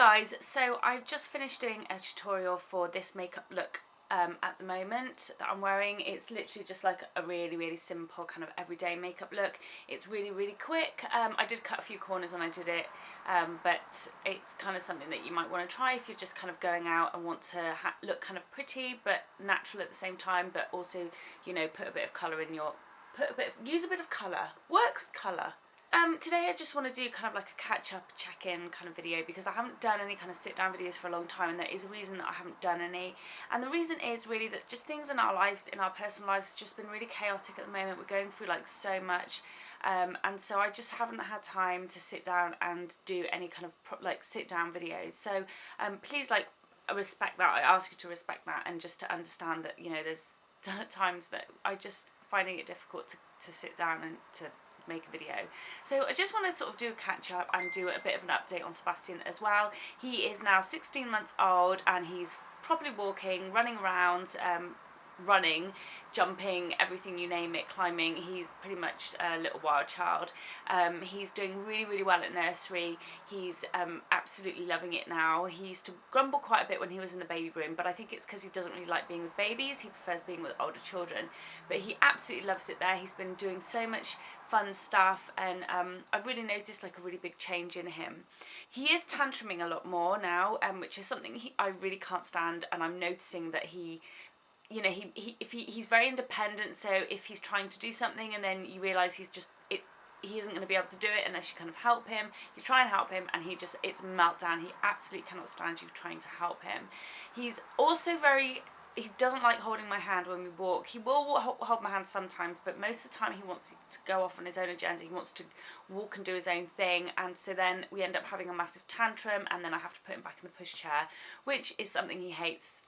guys, so I've just finished doing a tutorial for this makeup look at the moment that I'm wearing. It's literally just like a really simple kind of everyday makeup look. It's really quick. I did cut a few corners when I did it, but it's kind of something that you might want to try if you're just kind of going out and want to look kind of pretty but natural at the same time, but also, you know, put a bit of colour in your, use a bit of colour, work with colour. Today I just want to do kind of like a catch-up, check-in kind of video because I haven't done any kind of sit-down videos for a long time, and there is a reason that I haven't done any. And the reason is really that just things in our lives, in our personal lives, has just been really chaotic at the moment. We're going through like so much, and so I just haven't had time to sit down and do any kind of like sit-down videos. So please like respect that. I ask you to respect that, and just to understand that, you know, there's times that I just finding it difficult to sit down and to make a video. So I just want to sort of do a catch up and do a bit of an update on Sebastian as well. He is now 16 months old and he's properly walking, running around, running, jumping, everything you name it, climbing. He's pretty much a little wild child. He's doing really well at nursery. He's absolutely loving it now. He used to grumble quite a bit when he was in the baby room, but I think it's because he doesn't really like being with babies. He prefers being with older children, but he absolutely loves it there. He's been doing so much fun stuff, and I've really noticed like a really big change in him. He is tantruming a lot more now, which is something I really can't stand, and I'm noticing that he, you know, he's very independent, so if he's trying to do something and then you realise he isn't going to be able to do it unless you kind of help him, you try and help him and it's a meltdown. He absolutely cannot stand you trying to help him. He's also he doesn't like holding my hand when we walk. He will hold my hand sometimes, but most of the time he wants to go off on his own agenda. He wants to walk and do his own thing, and so then we end up having a massive tantrum, and then I have to put him back in the pushchair, which is something he hates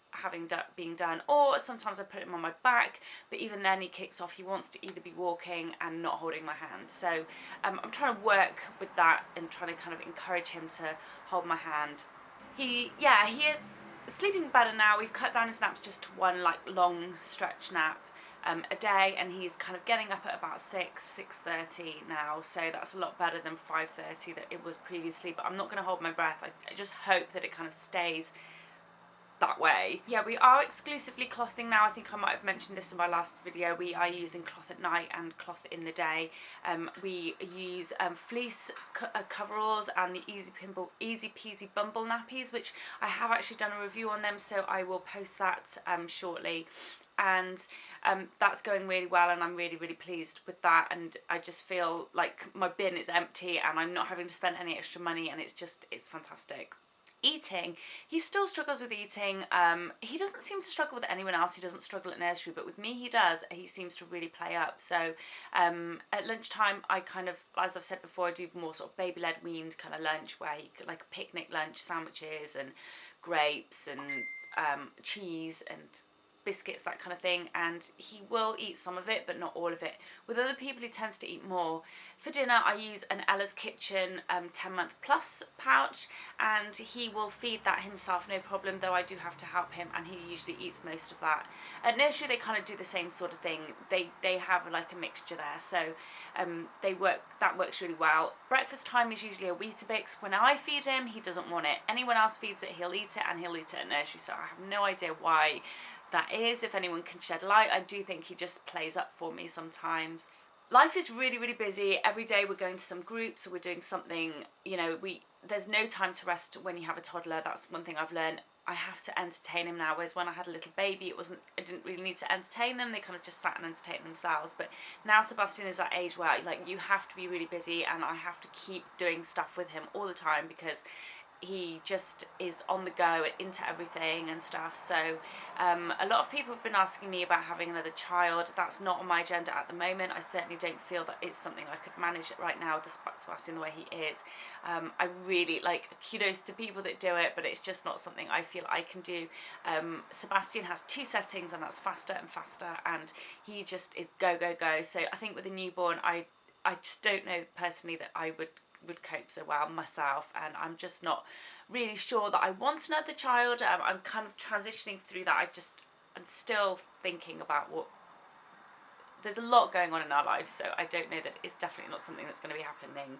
being done. Or sometimes I put him on my back, but even then he kicks off. He wants to either be walking and not holding my hand. So I'm trying to work with that and trying to kind of encourage him to hold my hand. He is sleeping better now. We've cut down his naps just to one like long stretch nap a day, and he's kind of getting up at about 6:30 now, so that's a lot better than 5:30 that it was previously. But I'm not going to hold my breath. I just hope that it kind of stays that way. Yeah, we are exclusively clothing now. I think I might have mentioned this in my last video. We are using cloth at night and cloth in the day. We use fleece coveralls and the Easy Peasy Bumble nappies, which I have actually done a review on them, so I will post that shortly. And that's going really well, and I'm really pleased with that. And I just feel like my bin is empty and I'm not having to spend any extra money, and it's fantastic. Eating, he still struggles with eating. He doesn't seem to struggle with anyone else. He doesn't struggle at nursery, but with me he does. He seems to really play up. So at lunchtime I kind of, as I've said before, I do more sort of baby-led weaned kind of lunch, where he like a picnic lunch, sandwiches and grapes and cheese and biscuits, that kind of thing, and he will eat some of it but not all of it. With other people he tends to eat more. For dinner I use an Ella's Kitchen 10-month plus pouch, and he will feed that himself no problem, though I do have to help him, and he usually eats most of that. At nursery they kind of do the same sort of thing. They have like a mixture there, so that works really well. Breakfast time is usually a Weetabix. When I feed him he doesn't want it. Anyone else feeds it, he'll eat it, and he'll eat it at nursery, so I have no idea why that is. If anyone can shed light, I do think he just plays up for me sometimes. Life is really busy. Every day we're going to some groups, or we're doing something, you know, there's no time to rest when you have a toddler. That's one thing I've learned. I have to entertain him now, whereas when I had a little baby I didn't really need to entertain them. They kind of just sat and entertained themselves. But now Sebastian is that age where like you have to be really busy, and I have to keep doing stuff with him all the time because he just is on the go into everything and stuff. So a lot of people have been asking me about having another child. That's not on my agenda at the moment. I certainly don't feel that it's something I could manage right now with Sebastian the way he is. I really like, kudos to people that do it, but it's just not something I feel I can do. Sebastian has 2 settings, and that's faster and faster, and he just is go. So I think with a newborn I just don't know personally that I would cope so well myself, and I'm just not really sure that I want another child. I'm kind of transitioning through that. I'm still thinking about there's a lot going on in our lives, so I don't know that it's definitely not something that's going to be happening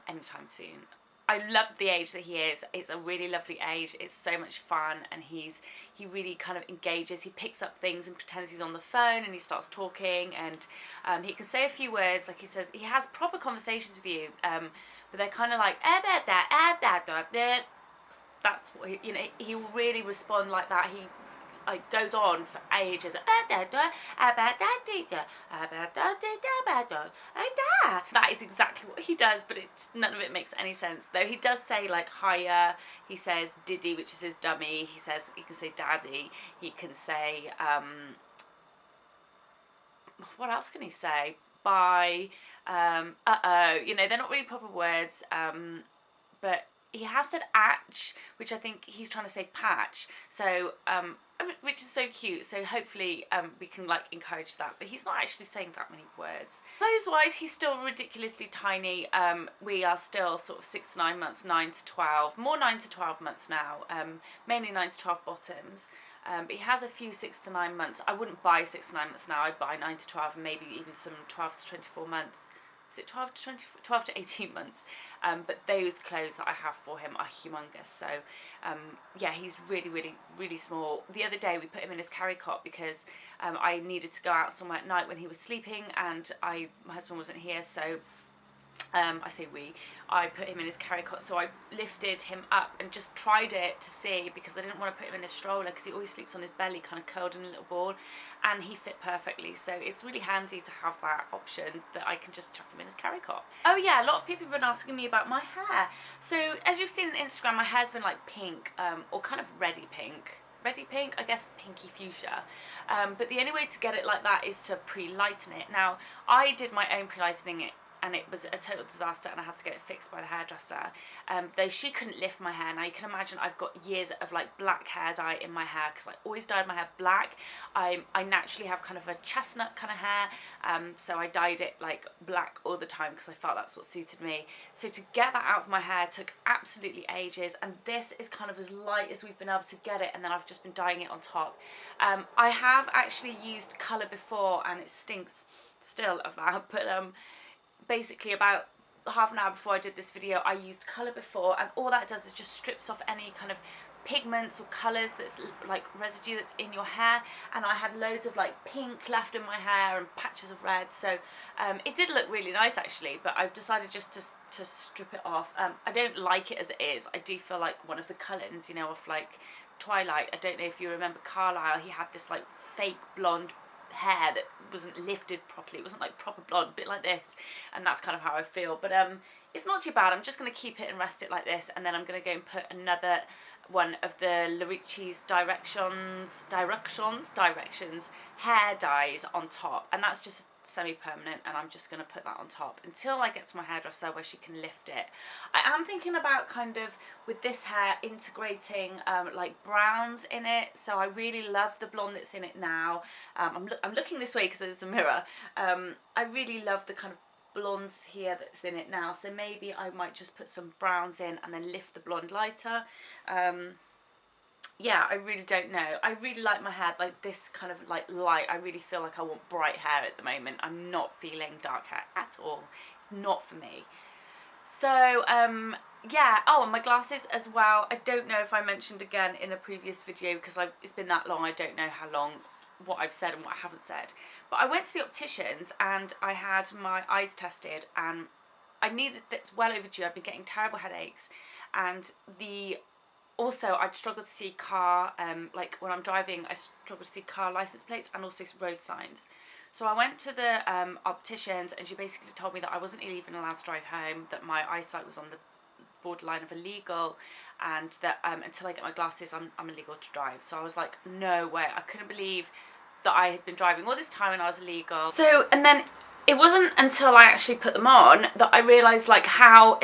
anytime soon. I love the age that he is. It's a really lovely age. It's so much fun, and he really kind of engages. He picks up things and pretends he's on the phone, and he starts talking, and he can say a few words. Like he says, he has proper conversations with you, but they're kind of like that's what he will really respond like that. He like goes on for ages. That is exactly what he does, but none of it makes any sense. Though he does say like hiya, he says diddy, which is his dummy. He can say daddy. He can say what else can he say? Bye. Uh-oh. They're not really proper words. But he has said atch, which I think he's trying to say patch. So which is so cute. So hopefully we can like encourage that. But he's not actually saying that many words. Clothes wise, he's still ridiculously tiny. We are still sort of 6 to 9 months, 9 to 12, more 9 to 12 months now. Mainly 9 to 12 bottoms. But he has a few 6 to 9 months. I wouldn't buy 6 to 9 months now. I'd buy 9 to 12 and maybe even some 12 to 24 months. Is it 12 to 18 months? But those clothes that I have for him are humongous. So yeah, he's really, really, really small. The other day we put him in his carry cot because I needed to go out somewhere at night when he was sleeping, and my husband wasn't here, so I put him in his carry cot. So I lifted him up and just tried it to see, because I didn't want to put him in his stroller because he always sleeps on his belly kind of curled in a little ball, and he fit perfectly. So it's really handy to have that option that I can just chuck him in his carry cot. Oh yeah, a lot of people have been asking me about my hair. So as you've seen on Instagram, my hair's been like pink, or kind of reddy pink, I guess pinky fuchsia, but the only way to get it like that is to pre-lighten it. Now I did my own pre-lightening it, and it was a total disaster, and I had to get it fixed by the hairdresser, though she couldn't lift my hair. Now you can imagine I've got years of like black hair dye in my hair, because I always dyed my hair black. I naturally have kind of a chestnut kind of hair, so I dyed it like black all the time because I felt that's what suited me. So to get that out of my hair took absolutely ages, and this is kind of as light as we've been able to get it, and then I've just been dyeing it on top. I have actually used colour before, and it stinks still of that, but basically about half an hour before I did this video I used colour before, and all that does is just strips off any kind of pigments or colours that's like residue that's in your hair, and I had loads of like pink left in my hair and patches of red, so it did look really nice actually, but I've decided just to strip it off. I don't like it as it is. I do feel like one of the Cullens, of like Twilight. I don't know if you remember Carlisle, he had this like fake blonde hair that wasn't lifted properly. It wasn't like proper blonde, a bit like this, and that's kind of how I feel. But it's not too bad. I'm just going to keep it and rest it like this, and then I'm going to go and put another one of the Lurici's Directions hair dyes on top, and that's just semi-permanent, and I'm just going to put that on top until I get to my hairdresser where she can lift it. I am thinking about kind of with this hair integrating like browns in it, so I really love the blonde that's in it now. I'm looking this way because there's a mirror. I really love the kind of blondes here that's in it now, so maybe I might just put some browns in and then lift the blonde lighter. Yeah, I really don't know. I really like my hair like this kind of like light. I really feel like I want bright hair at the moment. I'm not feeling dark hair at all. It's not for me. So yeah, oh, and my glasses as well. I don't know if I mentioned again in a previous video because it's been that long. I don't know how long, what I've said and what I haven't said. But I went to the opticians and I had my eyes tested, and I needed, that's well overdue. I've been getting terrible headaches, and also I'd struggle to see car, like when I'm driving I struggle to see car license plates and also road signs. So I went to the opticians, and she basically told me that I wasn't even allowed to drive home, that my eyesight was on the borderline of illegal, and that until I get my glasses I'm illegal to drive. So I was like, no way. I couldn't believe that I had been driving all this time and I was illegal. So, and then it wasn't until I actually put them on that I realised like how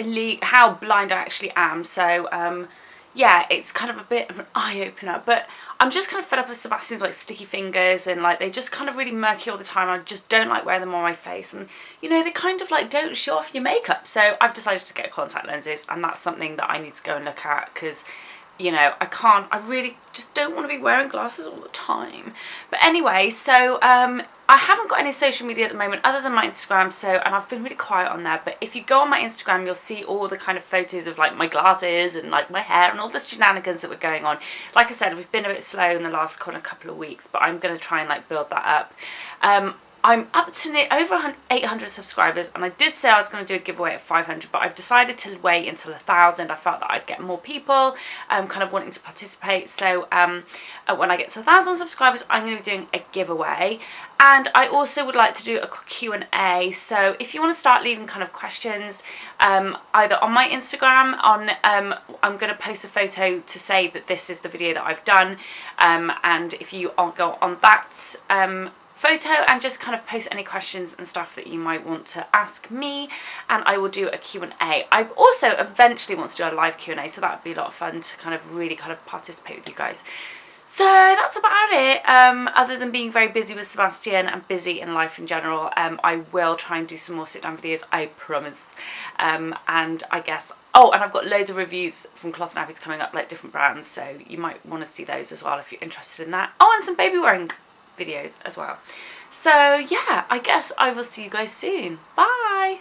blind I actually am. So yeah, it's kind of a bit of an eye-opener, but I'm just kind of fed up with Sebastian's like sticky fingers, and like they just kind of really murky all the time. I just don't like wearing them on my face, and they kind of like don't show off your makeup. So I've decided to get contact lenses, and that's something that I need to go and look at, because you know, I really just don't want to be wearing glasses all the time. But anyway, so I haven't got any social media at the moment other than my Instagram, so, and I've been really quiet on there, but if you go on my Instagram, you'll see all the kind of photos of like my glasses and like my hair and all the shenanigans that were going on. Like I said, we've been a bit slow in the last couple of weeks, but I'm going to try and like build that up. I'm up to over 800 subscribers, and I did say I was going to do a giveaway at 500, but I've decided to wait until 1,000. I felt that I'd get more people kind of wanting to participate. So when I get to 1,000 subscribers, I'm going to be doing a giveaway. And I also would like to do a Q&A. So if you want to start leaving kind of questions, either on my Instagram, I'm going to post a photo to say that this is the video that I've done. And if you go on that photo and just kind of post any questions and stuff that you might want to ask me, and I will do a Q&A. I also eventually want to do a live Q&A, so that would be a lot of fun to kind of really kind of participate with you guys. So that's about it. Other than being very busy with Sebastian and busy in life in general, I will try and do some more sit down videos, I promise. And I guess, oh, and I've got loads of reviews from Cloth Nappies coming up, like different brands, so you might want to see those as well if you're interested in that. Oh, and some baby wearing videos as well. So yeah, I guess I will see you guys soon. Bye.